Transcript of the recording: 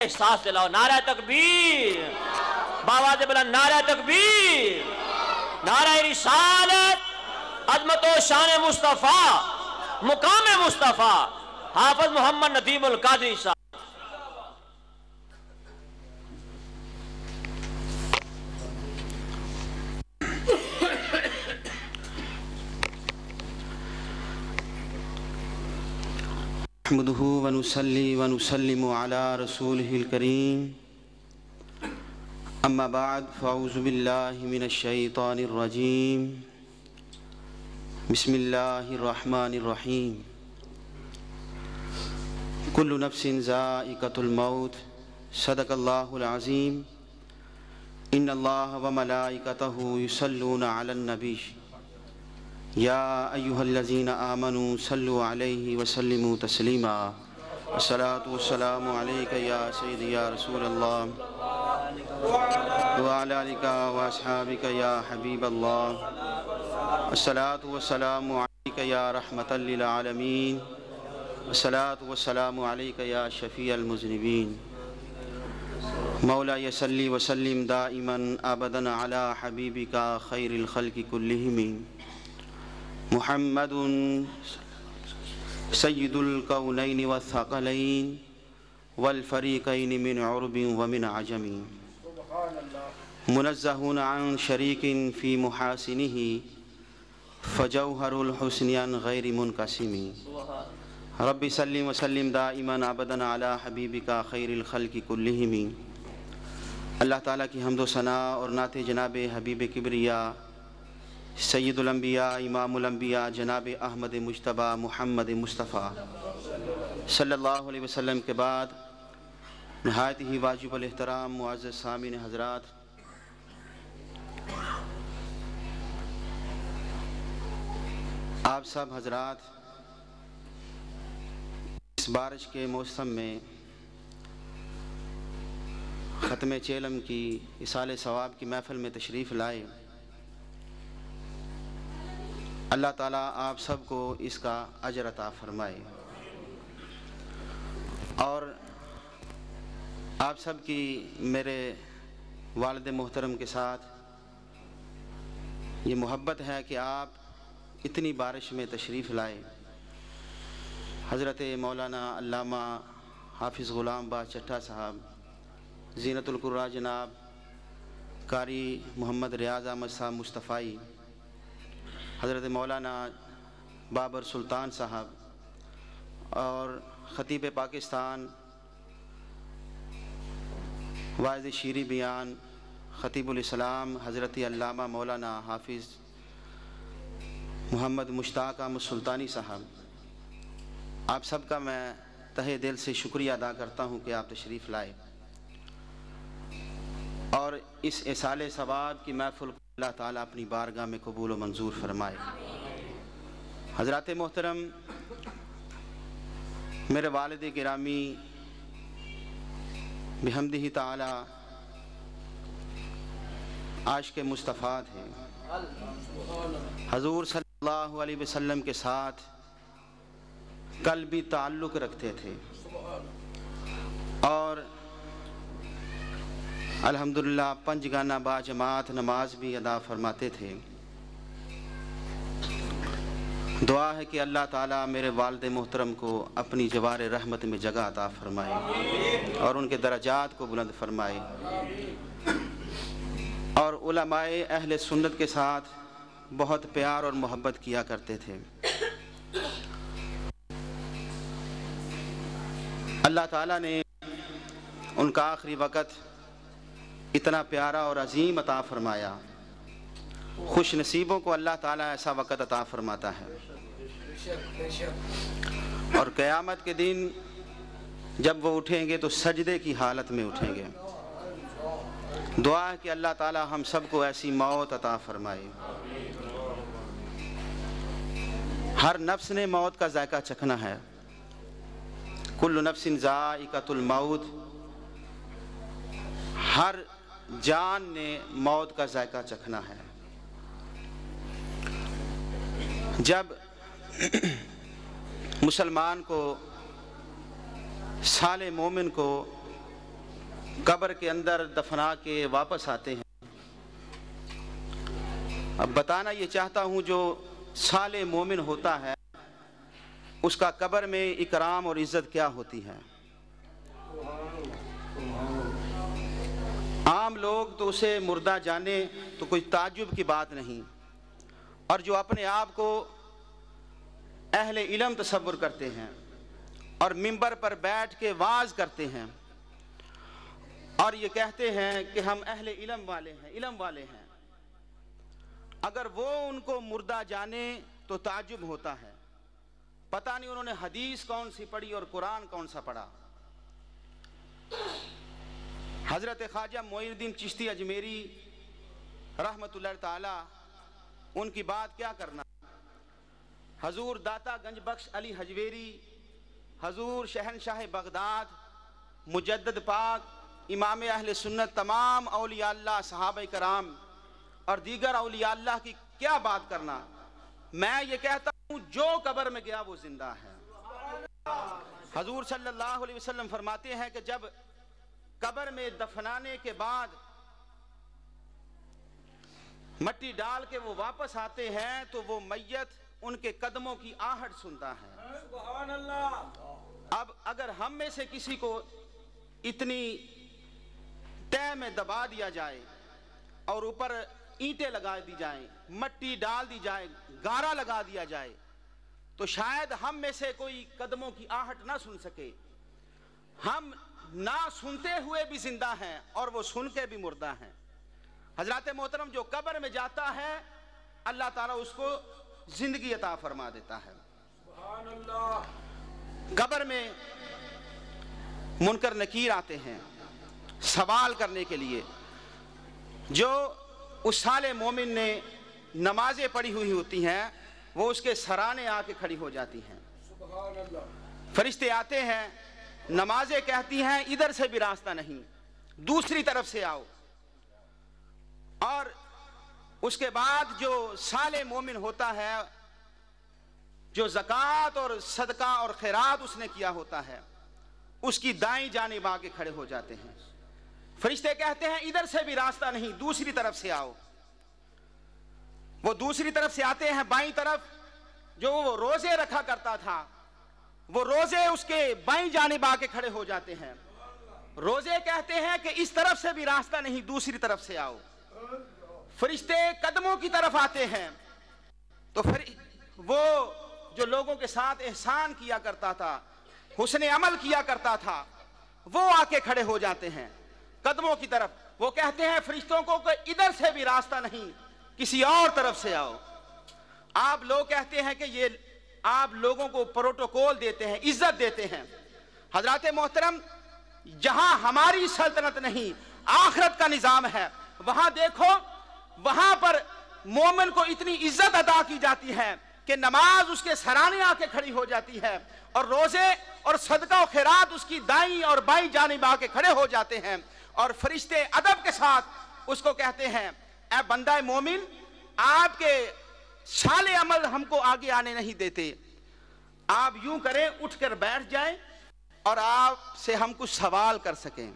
احساس دلاؤ، نعرہ تکبیر، باواز بلند نعرہ تکبیر، نعرہ رسالت، عظمت و شان مصطفیٰ، مقام مصطفیٰ، حافظ محمد ندیم القادری صاحب۔ نحمده ونصلي ونسلم على رسوله الكريم اما بعد فاعوذ بالله من الشيطان الرجيم بسم الله الرحمن الرحيم كل نفس ذائقة الموت صدق الله العظيم ان الله وملائكته يصلون على النبي یا ایہا الذین آمنوا صلوا علیہ وسلموا تسلیما الصلاة والسلام علیک یا سیدی یا رسول اللہ وعلی آلک واصحابک یا حبیب اللہ الصلاة والسلام علیک یا رحمتا للعالمین الصلاة والسلام علیک یا شفیع المذنبین مولا صلی وسلم دائما ابدا علی حبیبک خیر الخلق کلہم محمد سید الکونین والثقلین والفریقین من عرب ومن عجم منزہون عن شریک فی محاسنہ فجوہر الحسن عن غیر منقسم رب صلی وسلم دائما ابدا علی حبیبک خیر الخلق کلہم۔ اللہ تعالیٰ کی حمد و ثناء اور نعت جناب حبیب کبریا سید الانبیاء امام الانبیاء جناب احمد مجتبیٰ محمد مصطفیٰ صلی اللہ علیہ وسلم کے بعد نہایت ہی واجب الاحترام معزز سامعین حضرات، آپ سب حضرات اس بارش کے موسم میں ختم چیلم کی اصال ثواب کی محفل میں تشریف لائے۔ اللہ تعالیٰ آپ سب کو اس کا اجر عطا فرمائے اور آپ سب کی میرے والد محترم کے ساتھ یہ محبت ہے کہ آپ اتنی بارش میں تشریف لائے۔ حضرت مولانا علامہ حافظ غلام باز چٹھا صاحب، زینت القراء جناب قاری محمد ریاض احمد صاحب مصطفی، حضرت مولانا بابر سلطان صاحب اور خطیب پاکستان واعظ شیریں بیان خطیب الاسلام حضرت علامہ مولانا حافظ محمد مشتاق احمد سلطانی صاحب، آپ سب کا میں تہہ دل سے شکریہ ادا کرتا ہوں کہ آپ تشریف لائے اور اس اصال ثواب کی محفل کو اللہ تعالیٰ اپنی بارگاہ میں قبول و منظور فرمائے۔ حضرات محترم، میرے والد گرامی بحمدہ تعالیٰ عاشق مصطفیٰ تھے، حضور صلی اللہ علیہ وسلم کے ساتھ قلبی تعلق رکھتے تھے اور الحمدللہ پنج گانہ با جماعت نماز بھی ادا فرماتے تھے۔ دعا ہے کہ اللہ تعالیٰ میرے والد محترم کو اپنی جوار رحمت میں جگہ عطا فرمائے اور ان کے درجات کو بلند فرمائے اور علماء اہل سنت کے ساتھ بہت پیار اور محبت کیا کرتے تھے۔ اللہ تعالیٰ نے ان کا آخری وقت اتنا پیارا اور عظیم عطا فرمایا۔ خوش نصیبوں کو اللہ تعالیٰ ایسا وقت عطا فرماتا ہے اور قیامت کے دن جب وہ اٹھیں گے تو سجدے کی حالت میں اٹھیں گے۔ دعا ہے کہ اللہ تعالیٰ ہم سب کو ایسی موت عطا فرمائے۔ ہر نفس نے موت کا ذائقہ چکھنا ہے، کل نفس ذائقۃ الموت، ہر جان نے موت کا ذائقہ چکھنا ہے۔ جب مسلمان کو، صالح مومن کو قبر کے اندر دفنا کے واپس آتے ہیں۔ اب بتانا یہ چاہتا ہوں جو صالح مومن ہوتا ہے اس کا قبر میں اکرام اور عزت کیا ہوتی ہے۔ عام لوگ تو اسے مردہ جانے تو کوئی تعجب کی بات نہیں، اور جو اپنے آپ کو اہل علم تصور کرتے ہیں اور منبر پر بیٹھ کے وعظ کرتے ہیں اور یہ کہتے ہیں کہ ہم اہل علم والے ہیں، اگر وہ ان کو مردہ جانے تو تعجب ہوتا ہے۔ پتہ نہیں انہوں نے حدیث کون سی پڑھی اور قرآن کون سا پڑھا۔ حضرت خواجہ معین الدین چشتی اجمیری رحمۃ اللہ تعالی، ان کی بات کیا کرنا۔ حضور داتا گنج بخش علی حجویری، حضور شہنشاہ بغداد، مجدد پاک، امام اہل سنت، تمام اولیاء اللہ، صحابہ کرام اور دیگر اولیاء اللہ کی کیا بات کرنا۔ میں یہ کہتا ہوں جو قبر میں گیا وہ زندہ ہے۔ حضور صلی اللہ علیہ وسلم فرماتے ہیں کہ جب قبر میں دفنانے کے بعد مٹی ڈال کے وہ واپس آتے ہیں تو وہ میت ان کے قدموں کی آہٹ سنتا ہے۔ سبحان اللہ۔ اب اگر ہم میں سے کسی کو اتنی تہ میں دبا دیا جائے اور اوپر اینٹیں لگا دی جائیں، مٹی ڈال دی جائے، گارا لگا دیا جائے، تو شاید ہم میں سے کوئی قدموں کی آہٹ نہ سن سکے۔ ہم نہ سنتے ہوئے بھی زندہ ہیں اور وہ سن کے بھی مردہ ہیں۔ حضرات محترم، جو قبر میں جاتا ہے اللہ تعالیٰ اس کو زندگی عطا فرما دیتا ہے۔ سبحان اللہ۔ قبر میں منکر نکیر آتے ہیں سوال کرنے کے لیے۔ جو اس صالح مومن نے نمازیں پڑھی ہوئی ہوتی ہیں وہ اس کے سرانے آ کے کھڑی ہو جاتی ہیں۔ سبحان اللہ۔ فرشتے آتے ہیں، نمازیں کہتی ہیں ادھر سے بھی راستہ نہیں، دوسری طرف سے آؤ۔ اور اس کے بعد جو صالح مومن ہوتا ہے، جو زکوٰۃ اور صدقہ اور خیرات اس نے کیا ہوتا ہے، اس کی دائیں جانب آ کے کھڑے ہو جاتے ہیں۔ فرشتے کہتے ہیں ادھر سے بھی راستہ نہیں، دوسری طرف سے آؤ۔ وہ دوسری طرف سے آتے ہیں، بائیں طرف جو وہ روزے رکھا کرتا تھا وہ روزے اس کے بائیں جانب آ کے کھڑے ہو جاتے ہیں۔ روزے کہتے ہیں کہ اس طرف سے بھی راستہ نہیں، دوسری طرف سے آؤ۔ فرشتے قدموں کی طرف آتے ہیں تو وہ جو لوگوں کے ساتھ احسان کیا کرتا تھا، حسن عمل کیا کرتا تھا، وہ آ کے کھڑے ہو جاتے ہیں قدموں کی طرف۔ وہ کہتے ہیں فرشتوں کو کہ ادھر سے بھی راستہ نہیں، کسی اور طرف سے آؤ۔ آپ لوگ کہتے ہیں کہ یہ آپ لوگوں کو پروٹوکول دیتے ہیں، عزت دیتے ہیں۔ حضرات محترم، جہاں ہماری سلطنت نہیں آخرت کا نظام ہے، وہاں دیکھو، وہاں پر مومن کو اتنی عزت عطا کی جاتی ہے کہ نماز اس کے سرانے آ کے کھڑی ہو جاتی ہے اور روزے اور صدقہ و خیرات اس کی دائیں اور بائیں جانب آ کے کھڑے ہو جاتے ہیں، اور فرشتے ادب کے ساتھ اس کو کہتے ہیں اے بندہ مومن، آپ کے صالح عمل ہم کو آگے آنے نہیں دیتے، آپ یوں کریں اٹھ کر بیٹھ جائیں اور آپ سے ہم کچھ سوال کر سکیں۔